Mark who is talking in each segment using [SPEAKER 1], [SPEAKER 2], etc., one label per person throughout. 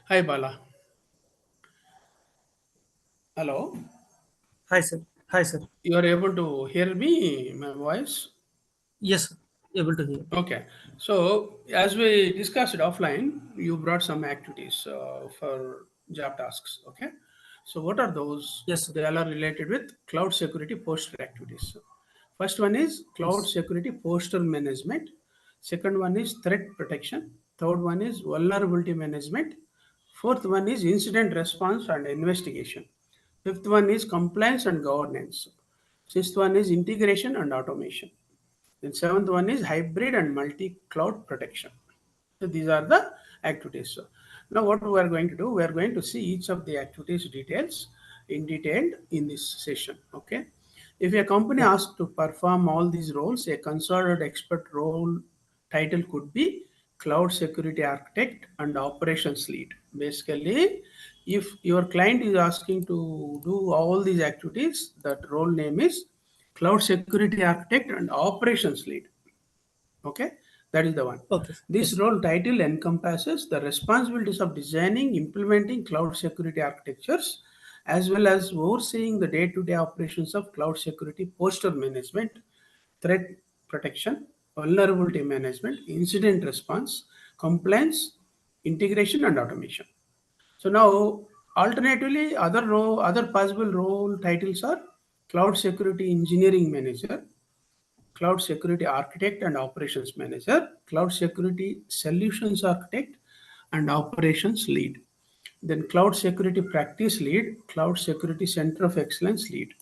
[SPEAKER 1] Hi Bala. Hello.
[SPEAKER 2] Hi, sir. Hi, sir.
[SPEAKER 1] You are able to hear me, my voice?
[SPEAKER 2] Yes, sir. Able to hear.
[SPEAKER 1] Okay. So as we discussed offline, you brought some activities for job tasks. Okay. So what are those?
[SPEAKER 2] Yes, sir.
[SPEAKER 1] They all are related with cloud security poster activities. First one is cloud
[SPEAKER 2] Yes.
[SPEAKER 1] security posture management. Second one is threat protection. Third one is vulnerability management. Fourth one is incident response and investigation. Fifth one is compliance and governance. Sixth one is integration and automation. Then seventh one is hybrid and multi-cloud protection. So these are the activities. So now what we are going to do, we are going to see each of the activities details in detail in this session. Okay. If a company
[SPEAKER 2] Yeah.
[SPEAKER 1] asks to perform all these roles, a consultant expert role title could be cloud security architect and operations lead. Basically, if your client is asking to do all these activities, that role name is cloud security architect and operations lead. Okay, that is the one.
[SPEAKER 2] Okay.
[SPEAKER 1] This
[SPEAKER 2] Yes.
[SPEAKER 1] role title encompasses the responsibilities of designing, implementing cloud security architectures, as well as overseeing the day-to-day operations of cloud security posture management, threat protection, vulnerability management, incident response, compliance, integration, and automation. So now, alternatively, other possible role titles are cloud security engineering manager, cloud security architect and operations manager, cloud security solutions architect, and operations lead. Then cloud security practice lead, cloud security center of excellence lead.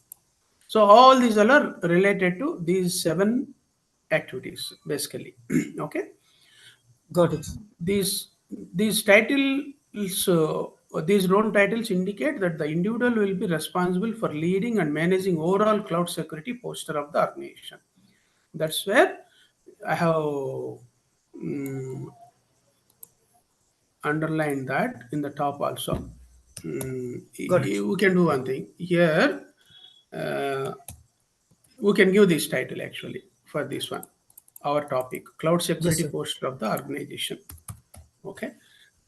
[SPEAKER 1] So all these all are related to these seven activities, basically. Okay.
[SPEAKER 2] Got it.
[SPEAKER 1] These titles, these role titles indicate that the individual will be responsible for leading and managing overall cloud security posture of the organization. That's where I have underlined that in the top also.
[SPEAKER 2] Got it.
[SPEAKER 1] We can do one thing here. Uh, we can give this title actually for this one, our topic, cloud
[SPEAKER 2] Yes,
[SPEAKER 1] security
[SPEAKER 2] sir.
[SPEAKER 1] posture of the organization. Okay.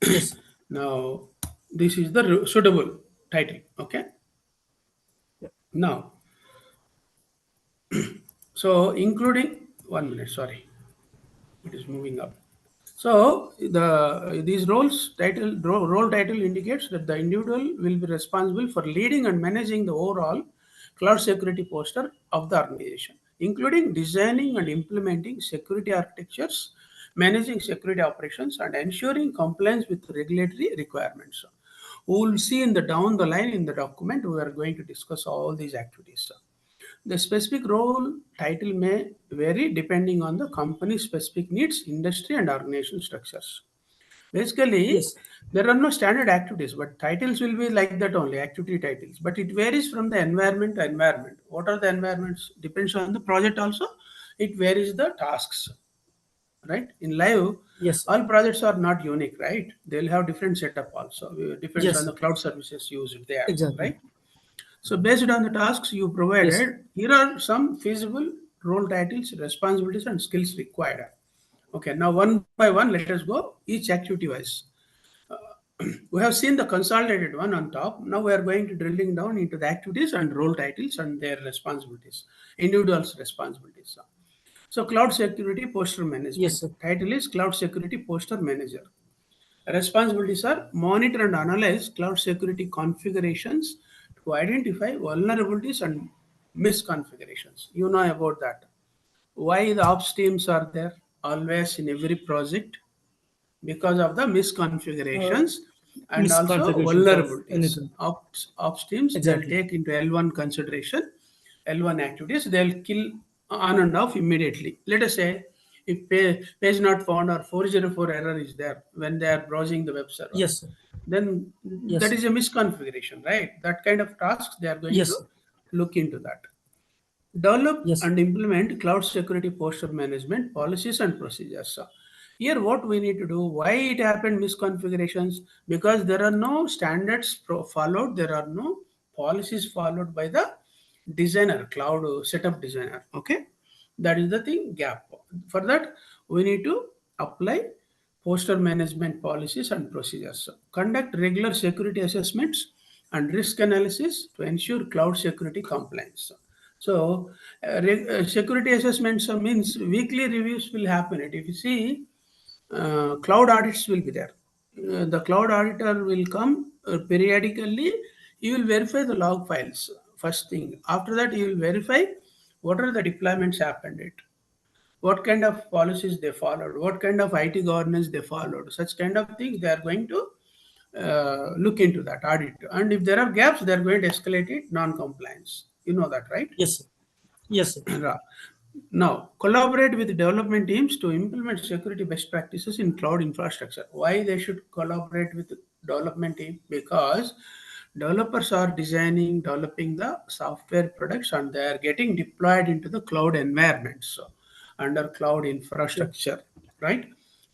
[SPEAKER 2] Yes.
[SPEAKER 1] Now, this is the suitable title. Okay.
[SPEAKER 2] Yeah.
[SPEAKER 1] Now, so including 1 minute, sorry, it is moving up. So the these role title indicates that the individual will be responsible for leading and managing the overall cloud security posture of the organization, including designing and implementing security architectures, managing security operations, and ensuring compliance with regulatory requirements. We will see in the down the line in the document we are going to discuss all these activities. The specific role title may vary depending on the company's specific needs, industry, and organizational structures. Basically,
[SPEAKER 2] Yes.
[SPEAKER 1] there are no standard activities, but titles will be like that only, activity titles. But it varies from the environment to environment. What are the environments? Depends on the project also. It varies the tasks, right? In live,
[SPEAKER 2] Yes.
[SPEAKER 1] all projects are not unique, right? They'll have different setup also. It depends
[SPEAKER 2] Yes,
[SPEAKER 1] on
[SPEAKER 2] sir.
[SPEAKER 1] the cloud services used there,
[SPEAKER 2] Exactly.
[SPEAKER 1] right? So based on the tasks you
[SPEAKER 2] Yes.
[SPEAKER 1] provided, here are some feasible role titles, responsibilities, and skills required. Okay, now one by one, let us go each activity wise. We have seen the consolidated one on top. Now we are going to drilling down into the activities and role titles and their responsibilities, individuals' responsibilities. So cloud security posture
[SPEAKER 2] Yes,
[SPEAKER 1] management.
[SPEAKER 2] sir.
[SPEAKER 1] Title is cloud security posture manager. Responsibilities are monitor and analyze cloud security configurations to identify vulnerabilities and misconfigurations. You know about that. Why the ops teams are there always in every project? Because of the
[SPEAKER 2] Uh,
[SPEAKER 1] misconfigurations and also
[SPEAKER 2] Misconfigurations of
[SPEAKER 1] vulnerabilities.
[SPEAKER 2] anything.
[SPEAKER 1] Ops teams, they'll
[SPEAKER 2] Exactly.
[SPEAKER 1] take into L1 consideration, L1 activities, they'll kill on and off immediately. Let us say if page not found or 404 error is there when they are browsing the web server,
[SPEAKER 2] Yes, sir.
[SPEAKER 1] then that
[SPEAKER 2] Yes.
[SPEAKER 1] is a misconfiguration, right? That kind of tasks they are going
[SPEAKER 2] Yes,
[SPEAKER 1] to
[SPEAKER 2] sir.
[SPEAKER 1] look into that. Develop
[SPEAKER 2] Yes.
[SPEAKER 1] and implement cloud security posture management policies and procedures. So here, what we need to do, why it happened misconfigurations? Because there are no standards followed, there are no policies followed by the designer, cloud setup designer. Okay, that is the thing gap. For that, we need to apply posture management policies and procedures. Conduct regular security assessments and risk analysis to ensure cloud security compliance. So, security assessments means weekly reviews will happen. If you see, cloud audits will be there. The cloud auditor will come periodically. He will verify the log files first thing. After that, he will verify what are the deployments happened. It what kind of policies they followed, what kind of IT governance they followed, such kind of things they are going to look into that audit. And if there are gaps, they are going to escalate it non-compliance. You know that, right?
[SPEAKER 2] Yes, sir. Yes, sir.
[SPEAKER 1] Now, collaborate with development teams to implement security best practices in cloud infrastructure. Why they should collaborate with development team? Because developers are designing, developing the software products, and they are getting deployed into the cloud environments, so under cloud
[SPEAKER 2] Yeah.
[SPEAKER 1] infrastructure, right?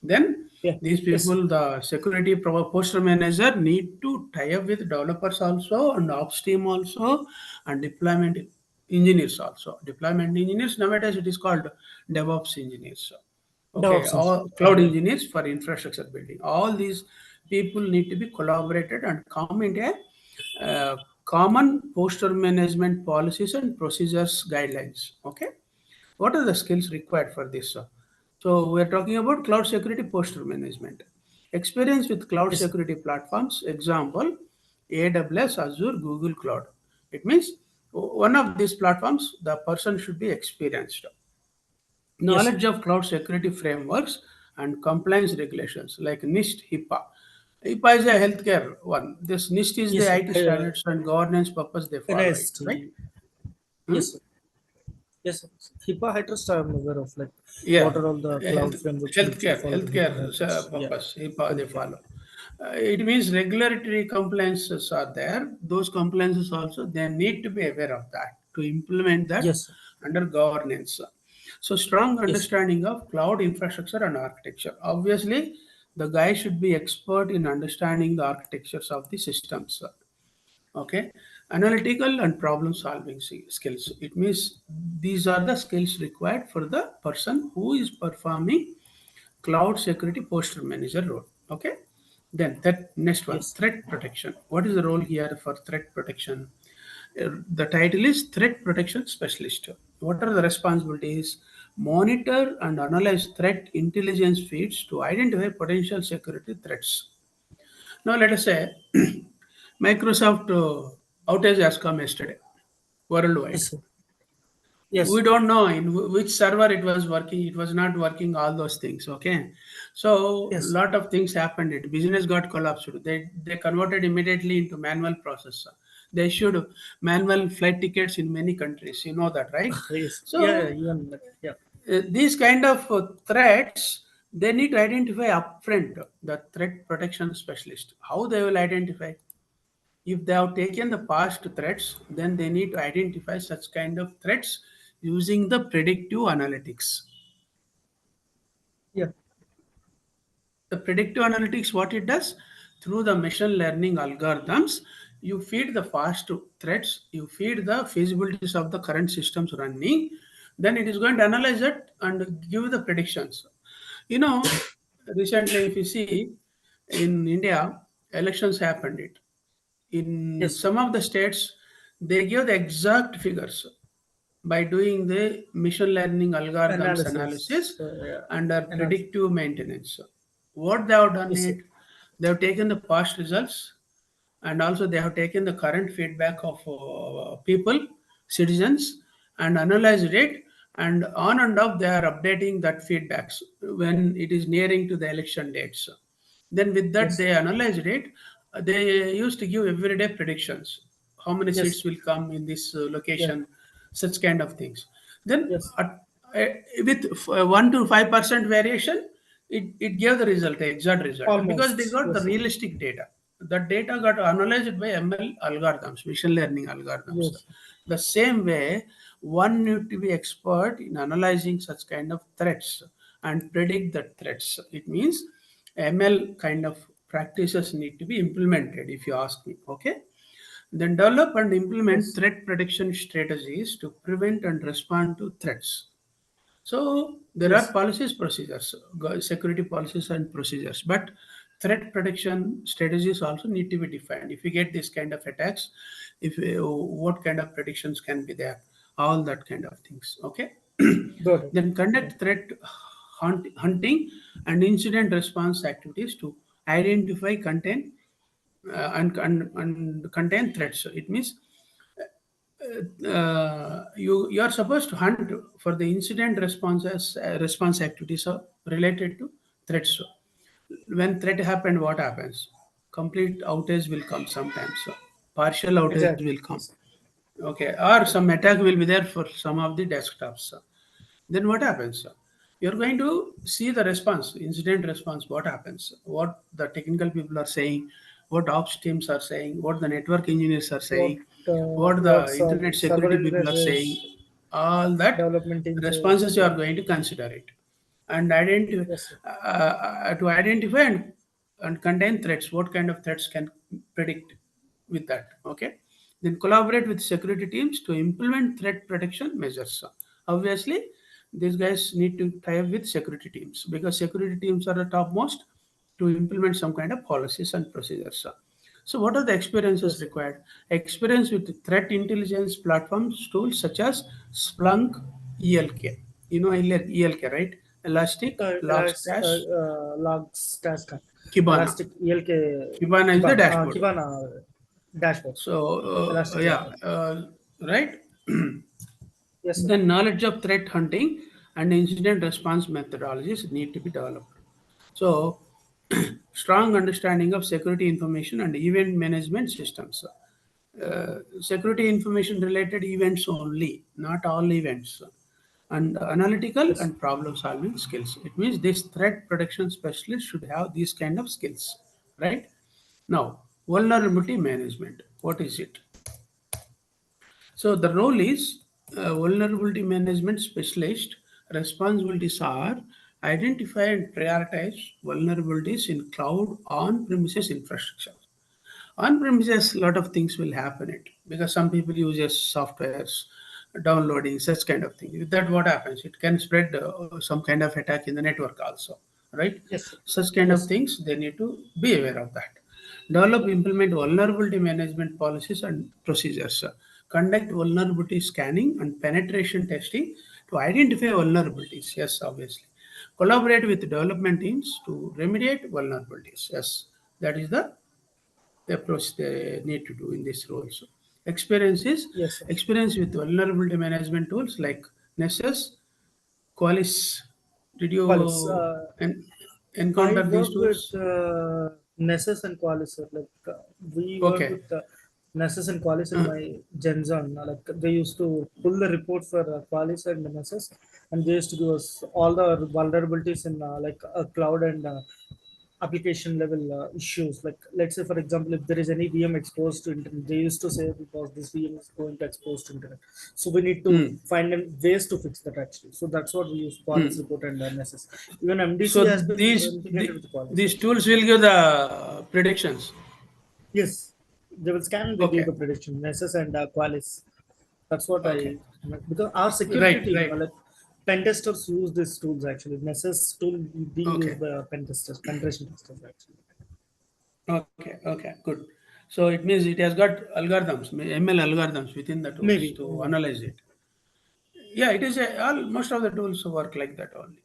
[SPEAKER 1] Then
[SPEAKER 2] Yeah.
[SPEAKER 1] these
[SPEAKER 2] Yes, sir.
[SPEAKER 1] people, the security posture manager, need to tie up with developers also and ops team also and deployment engineers also. Deployment engineers nowadays it is called DevOps engineers. Okay,
[SPEAKER 2] DevOps
[SPEAKER 1] all
[SPEAKER 2] engineer.
[SPEAKER 1] cloud
[SPEAKER 2] Yeah.
[SPEAKER 1] engineers for infrastructure building. All these people need to be collaborated and come into a common posture management policies and procedures guidelines. Okay, what are the skills required for this? So we are talking about cloud security posture management. Experience with cloud
[SPEAKER 2] Yes, sir.
[SPEAKER 1] security platforms, example, AWS, Azure, Google Cloud. It means one of these platforms, the person should be experienced.
[SPEAKER 2] Yes, sir.
[SPEAKER 1] Knowledge of cloud security frameworks and compliance regulations like NIST, HIPAA. HIPAA is a healthcare one. This NIST is
[SPEAKER 2] Yes,
[SPEAKER 1] the
[SPEAKER 2] sir.
[SPEAKER 1] IT standards and governance purpose they follow it,
[SPEAKER 2] Rest.
[SPEAKER 1] right? Hmm?
[SPEAKER 2] Yes, sir. Yes, sir. HIPAA HITRUST I am aware of, like what
[SPEAKER 1] Yeah,
[SPEAKER 2] are all the cloud frameworks need to be followed in
[SPEAKER 1] healthcare
[SPEAKER 2] HIPAA HITRUST. Yeah.
[SPEAKER 1] purpose. HIPAA they
[SPEAKER 2] Healthcare.
[SPEAKER 1] follow. It means regulatory compliances are there. Those compliances also they need to be aware of that to implement that
[SPEAKER 2] Yes, sir.
[SPEAKER 1] under governance. So strong
[SPEAKER 2] Yes.
[SPEAKER 1] understanding of cloud infrastructure and architecture. Obviously, the guy should be expert in understanding the architectures of the systems. Okay, analytical and problem solving skills. It means these are the skills required for the person who is performing cloud security posture manager role. Okay, then that next one,
[SPEAKER 2] Yes.
[SPEAKER 1] threat protection. What is the role here for threat protection? The title is threat protection specialist. What are the responsibilities? Monitor and analyze threat intelligence feeds to identify potential security threats. Now let us say Microsoft outage has come yesterday worldwide.
[SPEAKER 2] Yes, sir.
[SPEAKER 1] We
[SPEAKER 2] Yes.
[SPEAKER 1] don't know in which server it was working. It was not working. All those things. Okay, so
[SPEAKER 2] Yes.
[SPEAKER 1] lot of things happened. It business got collapsed. They converted immediately into manual process. They issued manual flight tickets in many countries. You know that, right?
[SPEAKER 2] Yes. Yeah. Yeah.
[SPEAKER 1] So
[SPEAKER 2] Even like, yeah.
[SPEAKER 1] these kind of threats they need to identify upfront the threat protection specialist. How they will identify? If they have taken the past threats, then they need to identify such kind of threats using the predictive analytics.
[SPEAKER 2] Yeah.
[SPEAKER 1] The predictive analytics, what it does, through the machine learning algorithms, you feed the past threats, you feed the feasibilities of the current systems running, then it is going to analyze it and give the predictions. You know, recently, if you see in India, elections happened. It in
[SPEAKER 2] Yes.
[SPEAKER 1] some of the states they give the exact figures by doing the machine learning algorithms
[SPEAKER 2] Analysis.
[SPEAKER 1] analysis
[SPEAKER 2] Yeah.
[SPEAKER 1] under
[SPEAKER 2] Analysis.
[SPEAKER 1] predictive maintenance. What they have done
[SPEAKER 2] Yes, sir.
[SPEAKER 1] it, they have taken the past results and also they have taken the current feedback of people, citizens, and analyzed it. And on and off, they are updating that feedbacks when it is nearing to the election dates. Then with that,
[SPEAKER 2] Yes.
[SPEAKER 1] they analyzed it. They used to give everyday predictions. How many
[SPEAKER 2] Yes.
[SPEAKER 1] seats will come in this
[SPEAKER 2] Yeah.
[SPEAKER 1] location, such kind of things. Then
[SPEAKER 2] Yes.
[SPEAKER 1] uh, with 1 to 5% variation, it gave the result, the exact result, because they
[SPEAKER 2] Almost.
[SPEAKER 1] got the
[SPEAKER 2] Yes, sir.
[SPEAKER 1] realistic data. The data got analyzed by ML algorithms, machine learning algorithms.
[SPEAKER 2] Yes.
[SPEAKER 1] The same way, one need to be expert in analyzing such kind of threats and predict the threats. It means ML kind of practices need to be implemented, if you ask me. Okay. Then develop and implement
[SPEAKER 2] Yes.
[SPEAKER 1] threat protection strategies to prevent and respond to threats. So there are
[SPEAKER 2] Yes.
[SPEAKER 1] policies, procedures, security policies and procedures, but threat protection strategies also need to be defined. If you get this kind of attacks, if what kind of predictions can be there, all that kind of things. Okay.
[SPEAKER 2] Got it.
[SPEAKER 1] Then
[SPEAKER 2] Yeah.
[SPEAKER 1] conduct threat hunting and incident response activities to identify, contain, and contain threats. It means you are supposed to hunt for the incident responses response activities are related to threats. When threat happened, what happens? Complete outage will come sometimes. Partial outage will
[SPEAKER 2] Exactly.
[SPEAKER 1] come.
[SPEAKER 2] Yes.
[SPEAKER 1] Okay, or
[SPEAKER 2] Yes.
[SPEAKER 1] some attack will be there for some of the desktops. Then what happens? You're going to see the response, incident response, what happens, what the technical people are saying, what ops teams are saying, what the network engineers are
[SPEAKER 2] What
[SPEAKER 1] saying, what the internet
[SPEAKER 2] server
[SPEAKER 1] security people are saying,
[SPEAKER 2] engineers,
[SPEAKER 1] all that
[SPEAKER 2] development teams is,
[SPEAKER 1] responses you are going to consider it and identify
[SPEAKER 2] yes, sir.
[SPEAKER 1] to identify and contain threats. What kind of threats can predict with that? Okay, then collaborate with security teams to implement threat protection measures. Obviously, these guys need to tie up with security teams because security teams are the topmost to implement some kind of policies and procedures. So, what are the experiences
[SPEAKER 2] Yes, sir.
[SPEAKER 1] required? Experience with threat intelligence platforms, tools such as Splunk, ELK. You know ELK, right? Elastic Log Stash,
[SPEAKER 2] Logs task,
[SPEAKER 1] Kibana.
[SPEAKER 2] Elastic ELK,
[SPEAKER 1] Kibana is the dashboard.
[SPEAKER 2] Kibana dashboard,
[SPEAKER 1] So,
[SPEAKER 2] Elastic
[SPEAKER 1] yeah,
[SPEAKER 2] Log.
[SPEAKER 1] right.
[SPEAKER 2] Yes, sir.
[SPEAKER 1] Then knowledge of threat hunting and incident response methodologies need to be developed. So, strong understanding of security information and event management systems. Security information related events only, not all events. And analytical
[SPEAKER 2] Yes,
[SPEAKER 1] and problem solving skills. It means this threat protection specialist should have these kind of skills, right? Now, vulnerability management. What is it? So the role is vulnerability management specialist. Responsibilities are identify and prioritize vulnerabilities in cloud on-premises infrastructure. On-premises, a lot of things will happen it because some people uses softwares, downloading such kind of thing. With that, what happens? It can spread some kind of attack in the network also, right?
[SPEAKER 2] yes, sir.
[SPEAKER 1] Such kind of
[SPEAKER 2] Yes, sir.
[SPEAKER 1] things they need to be aware of that. Develop, implement vulnerability management policies and procedures. Conduct vulnerability scanning and penetration testing to identify vulnerabilities. Yes, obviously. Collaborate with development teams to remediate vulnerabilities. Yes, that is the approach they need to do in this role. So, experience is
[SPEAKER 2] Yes, sir.
[SPEAKER 1] experience with vulnerability management tools like Nessus, Qualys. Did
[SPEAKER 2] Qualis.
[SPEAKER 1] you
[SPEAKER 2] I
[SPEAKER 1] encounter these
[SPEAKER 2] work with
[SPEAKER 1] tools?
[SPEAKER 2] Nessus and Qualis, sir. Like we work
[SPEAKER 1] Okay.
[SPEAKER 2] with Nessus and Qualis in
[SPEAKER 1] Uh,
[SPEAKER 2] my Genzon. Like they used to pull the report for Qualis and Nessus, and they used to give us all the vulnerabilities in like cloud and application level issues. Like let's say, for example, if there is any VM exposed to internet, they used to say because this VM is going to expose to internet, so we need to
[SPEAKER 1] mm,
[SPEAKER 2] find ways to fix that actually. So that's what we use Qualis
[SPEAKER 1] mm.
[SPEAKER 2] report and Nessus. Even MDC
[SPEAKER 1] So
[SPEAKER 2] has been integrated with Qualis
[SPEAKER 1] these
[SPEAKER 2] actually.
[SPEAKER 1] tools will give the predictions.
[SPEAKER 2] Yes, they will scan and they give
[SPEAKER 1] Okay.
[SPEAKER 2] the prediction, Nessus and Qualis. That's what
[SPEAKER 1] Okay.
[SPEAKER 2] I, because our security
[SPEAKER 1] Right.
[SPEAKER 2] team,
[SPEAKER 1] Right.
[SPEAKER 2] like pen testers use these tools actually. Nessus tool being used
[SPEAKER 1] Okay.
[SPEAKER 2] by pen testers, penetration testers actually.
[SPEAKER 1] Okay. Okay. Good. So it means it has got algorithms, ML algorithms within the tools
[SPEAKER 2] Maybe,
[SPEAKER 1] to
[SPEAKER 2] maybe.
[SPEAKER 1] analyze it. Yeah, it is all most of the tools work like that only.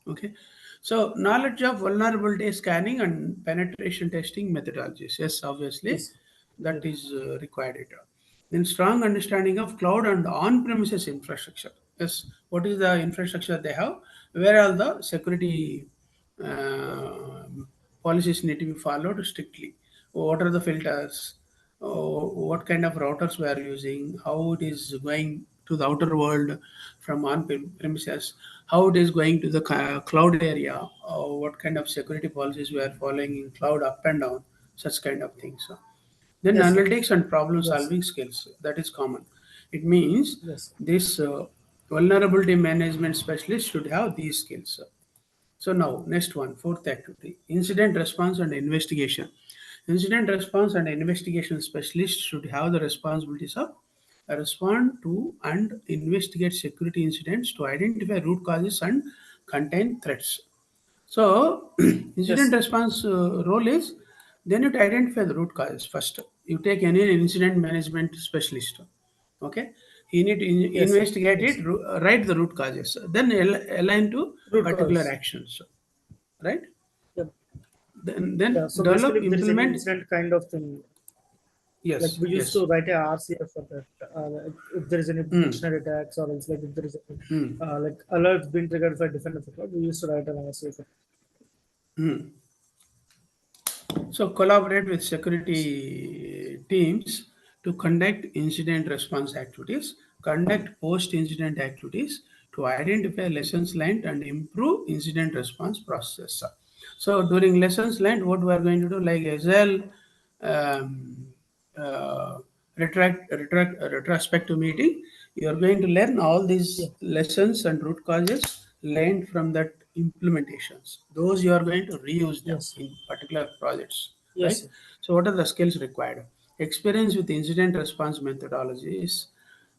[SPEAKER 1] Okay, so knowledge of vulnerability scanning and penetration testing methodologies. Yes, obviously,
[SPEAKER 2] Yes,
[SPEAKER 1] that
[SPEAKER 2] yes,
[SPEAKER 1] is required. It. Then strong understanding of cloud and on-premises infrastructure. Yes, what is the infrastructure they have? Where all the security uh, policies need to be followed strictly. What are the filters? What kind of routers we are using? How it is going to the outer world from on-premises? How it is going to the cloud area? What kind of security policies we are following in cloud up and down? Such kind of things. Then
[SPEAKER 2] yes, sir.
[SPEAKER 1] analytics and problem
[SPEAKER 2] Yes,
[SPEAKER 1] solving skills. That is common. It means
[SPEAKER 2] yes,
[SPEAKER 1] this vulnerability management specialist should have these skills. So now, next one, fourth activity, incident response and investigation. Incident response and investigation specialists should have the responsibilities of respond to and investigate security incidents to identify root causes and contain threats. So, incident
[SPEAKER 2] Yes.
[SPEAKER 1] response role is they need to identify the root causes first. You take any incident management specialist, okay? He need to
[SPEAKER 2] Yes, sir.
[SPEAKER 1] investigate
[SPEAKER 2] Yes.
[SPEAKER 1] it, write the root causes, then align to
[SPEAKER 2] Root
[SPEAKER 1] particular
[SPEAKER 2] cause.
[SPEAKER 1] actions, right?
[SPEAKER 2] Yeah.
[SPEAKER 1] Then
[SPEAKER 2] Yeah. So basically,
[SPEAKER 1] develop,
[SPEAKER 2] if there is any
[SPEAKER 1] implement.
[SPEAKER 2] incident kind of thing, like
[SPEAKER 1] Yes,
[SPEAKER 2] we used
[SPEAKER 1] yes.
[SPEAKER 2] to write a RCF for that. If there is any
[SPEAKER 1] Mm,
[SPEAKER 2] dictionary attacks, or else like if there is any
[SPEAKER 1] mm,
[SPEAKER 2] like alerts being triggered by defender for cloud, we used to write an RCF.
[SPEAKER 1] mm. So collaborate with security teams to conduct incident response activities, conduct post-incident activities to identify lessons learned and improve incident response process. So during lessons learned, what we are going to do, like Agile um, uh, retrospective meeting, you are going to learn all
[SPEAKER 2] Yeah.
[SPEAKER 1] these lessons and root causes learned from that implementations. Those you are going to reuse them
[SPEAKER 2] Yes.
[SPEAKER 1] in particular projects,
[SPEAKER 2] Yes,
[SPEAKER 1] right?
[SPEAKER 2] sir.
[SPEAKER 1] So what are the skills required? Experience with incident response methodologies,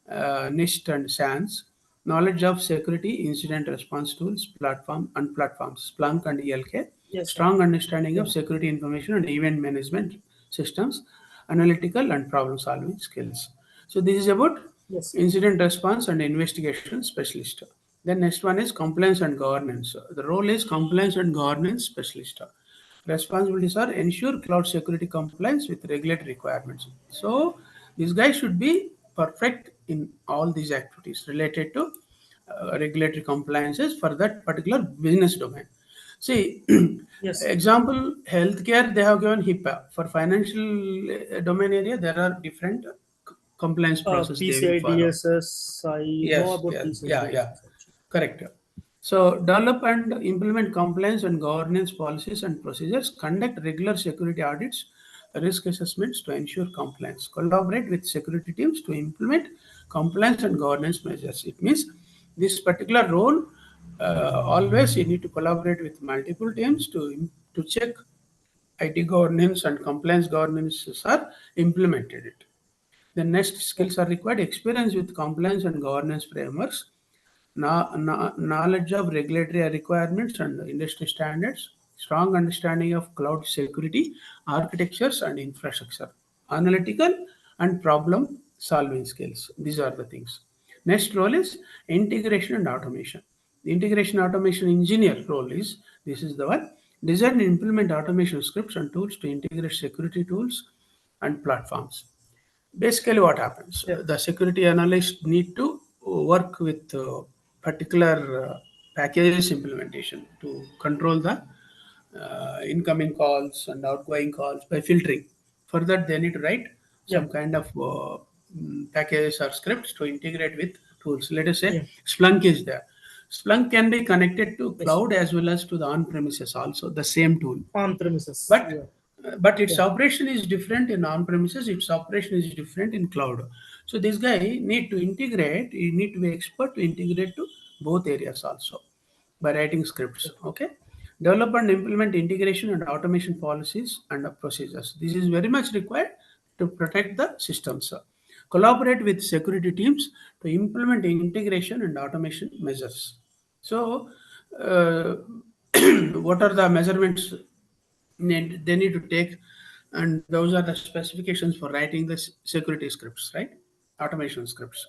[SPEAKER 1] NIST and SANS, knowledge of security incident response tools, platform and platforms, Splunk and ELK,
[SPEAKER 2] Yes, sir.
[SPEAKER 1] strong understanding of
[SPEAKER 2] Yeah.
[SPEAKER 1] security information and event management systems, analytical and problem solving skills. So this is about
[SPEAKER 2] Yes.
[SPEAKER 1] incident response and investigation specialist. Then next one is compliance and governance. The role is compliance and governance specialist. Responsibilities are ensure cloud security compliance with regulatory requirements. So this guy should be perfect in all these activities related to regulatory compliances for that particular business domain. See,
[SPEAKER 2] Yes.
[SPEAKER 1] example, healthcare, they have given HIPAA. For financial domain area, there are different compliance process they will
[SPEAKER 2] PCI
[SPEAKER 1] follow.
[SPEAKER 2] DSS. I know
[SPEAKER 1] Yes,
[SPEAKER 2] about
[SPEAKER 1] yes,
[SPEAKER 2] PCI
[SPEAKER 1] yeah, yeah,
[SPEAKER 2] DSS actually.
[SPEAKER 1] correct. So, develop and implement compliance and governance policies and procedures, conduct regular security audits, risk assessments to ensure compliance, collaborate with security teams to implement compliance and governance measures. It means this particular role, always you need to collaborate with multiple teams to check IT governance and compliance governance are implemented. It. The next
[SPEAKER 2] Yeah.
[SPEAKER 1] skills are required experience with compliance and governance frameworks, knowledge of regulatory requirements and industry standards, strong understanding of cloud security, architectures and infrastructure, analytical and problem solving skills. These are the things. Next role is integration and automation. The integration automation engineer role is this is the one design and implement automation scripts and tools to integrate security tools and platforms. Basically what happens,
[SPEAKER 2] Yeah.
[SPEAKER 1] the security analyst need to work with particular packages implementation to control the incoming calls and outgoing calls by filtering. For that they need to write
[SPEAKER 2] Yeah.
[SPEAKER 1] some kind of packages or scripts to integrate with tools. Let us say
[SPEAKER 2] Yeah.
[SPEAKER 1] Splunk is there. Splunk can be connected to
[SPEAKER 2] Yes.
[SPEAKER 1] cloud as well as to the on premises also, the same tool.
[SPEAKER 2] On premises.
[SPEAKER 1] but
[SPEAKER 2] Yeah.
[SPEAKER 1] but its
[SPEAKER 2] Yeah.
[SPEAKER 1] operation is different in on premises, its operation is different in cloud. So this guy need to integrate, you need to be expert to integrate to both areas also by writing scripts, okay? Develop and implement integration and automation policies and procedures. This is very much required to protect the systems. Collaborate with security teams to implement integration and automation measures. So uh, what are the measurements they need to take, and those are the specifications for writing the security scripts, right? Automation scripts.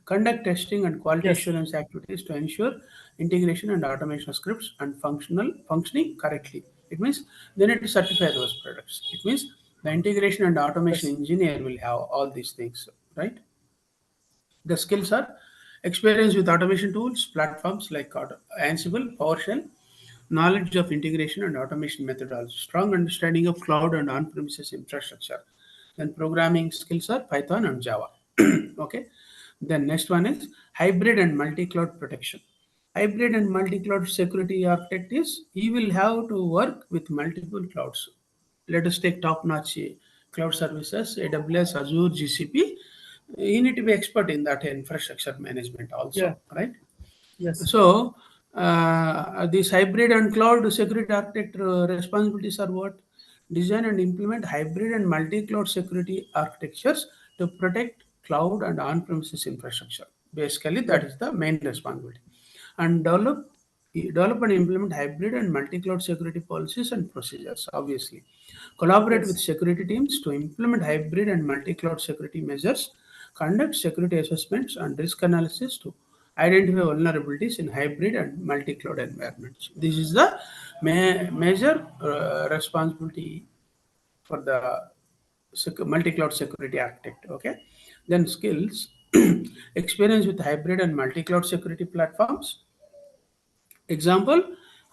[SPEAKER 1] Conduct testing and quality
[SPEAKER 2] Yes.
[SPEAKER 1] assurance activities to ensure integration and automation scripts and functioning correctly. It means they need to certify those products. It means the integration and automation
[SPEAKER 2] Yes.
[SPEAKER 1] engineer will have all these things, right? The skills are experience with automation tools, platforms like Ansible, PowerShell, knowledge of integration and automation methodology, strong understanding of cloud and on-premises infrastructure. Then programming skills are Python and Java. Okay. Then next one is hybrid and multi-cloud protection. Hybrid and multi-cloud security architect is you will have to work with multiple clouds. Let us take top-notch cloud services, AWS, Azure, GCP. You need to be expert in that infrastructure management
[SPEAKER 2] Yeah.
[SPEAKER 1] also, right?
[SPEAKER 2] Yes.
[SPEAKER 1] So, this hybrid and cloud security architect responsibilities are what? Design and implement hybrid and multi-cloud security architectures to protect cloud and on-premises infrastructure. Basically,
[SPEAKER 2] Yeah.
[SPEAKER 1] that is the main responsibility. And develop and implement hybrid and multi-cloud security policies and procedures. Obviously, collaborate with
[SPEAKER 2] Yes.
[SPEAKER 1] security teams to implement hybrid and multi-cloud security measures. Conduct security assessments and risk analysis to identify vulnerabilities in hybrid and multi-cloud environments. This is the major responsibility for the multi-cloud security architect. Okay, then skills, experience with hybrid and multi-cloud security platforms. Example: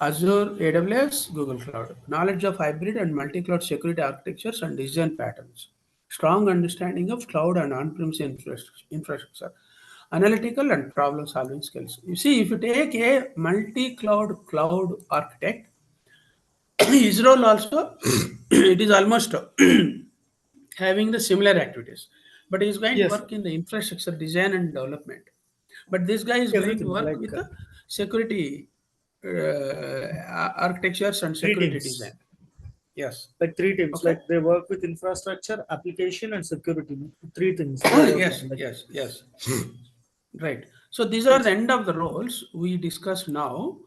[SPEAKER 1] Azure, AWS, Google Cloud. Knowledge of hybrid and multi-cloud security architectures and design patterns. Strong understanding of cloud and on-premise infrastructure. Analytical and problem-solving skills. You see, if you take a multi-cloud cloud architect, his role also, it is almost having the similar activities, but he's going to
[SPEAKER 2] Yes.
[SPEAKER 1] work in the infrastructure design and development. But this guy is going to
[SPEAKER 2] Everything
[SPEAKER 1] work
[SPEAKER 2] like
[SPEAKER 1] with the security architectures and
[SPEAKER 2] three
[SPEAKER 1] security design.
[SPEAKER 2] teams.
[SPEAKER 1] Yes.
[SPEAKER 2] Like three teams.
[SPEAKER 1] Okay.
[SPEAKER 2] Like they work with infrastructure, application, and security. Three things they work
[SPEAKER 1] Yes.
[SPEAKER 2] on. Like
[SPEAKER 1] Yes. Yes. Right. So these are the
[SPEAKER 2] it's
[SPEAKER 1] end of the roles we discussed now.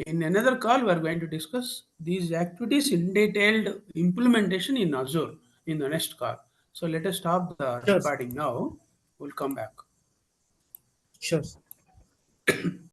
[SPEAKER 1] In another call, we are going to discuss these activities in detailed implementation in Azure in the next call. So let us stop the
[SPEAKER 2] sure,
[SPEAKER 1] recording now. We'll come back.
[SPEAKER 2] sure.